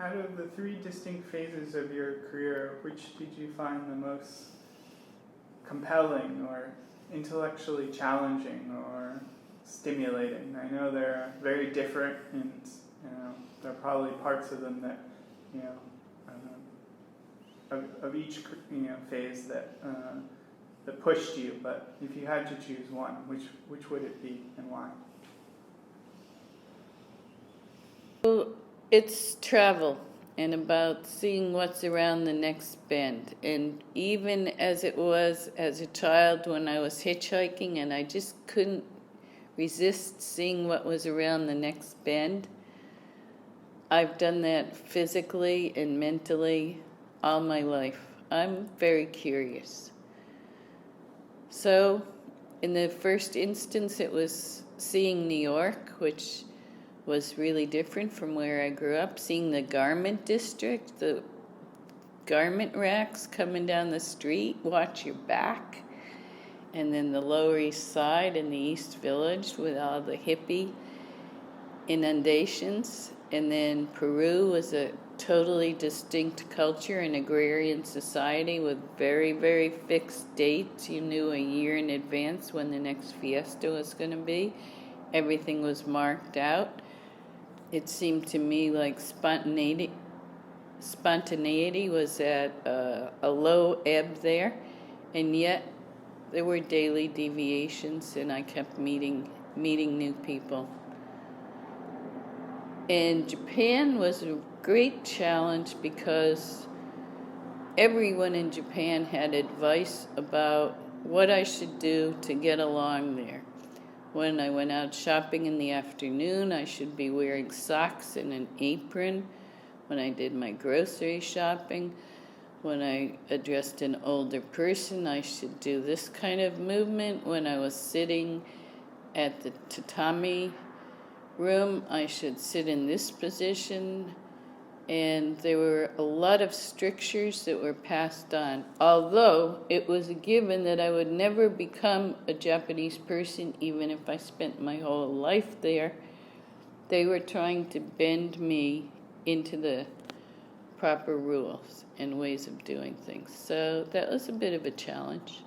out of the three distinct phases of your career, which did you find the most compelling or intellectually challenging or stimulating? I know they're very different, and there are probably parts of them that of each phase that that pushed you. But if you had to choose one, which would it be and why? So it's travel and about seeing what's around the next bend. And even as it was as a child when I was hitchhiking and I just couldn't resist seeing what was around the next bend, I've done that physically and mentally all my life. I'm very curious. So in the first instance, it was seeing New York, which was really different from where I grew up, seeing the garment district, the garment racks coming down the street, watch your back, and then the Lower East Side and the East Village with all the hippie inundations. And then Peru was a totally distinct culture, an agrarian society with very, very fixed dates. You knew a year in advance when the next fiesta was going to be. Everything was marked out. It seemed to me like spontaneity was at a low ebb there, and yet there were daily deviations, and I kept meeting new people. And Japan was a great challenge because everyone in Japan had advice about what I should do to get along there. When I went out shopping in the afternoon, I should be wearing socks and an apron. When I did my grocery shopping, when I addressed an older person, I should do this kind of movement. When I was sitting at the tatami room, I should sit in this position. And there were a lot of strictures that were passed on. Although it was a given that I would never become a Japanese person, even if I spent my whole life there, they were trying to bend me into the proper rules and ways of doing things. So that was a bit of a challenge.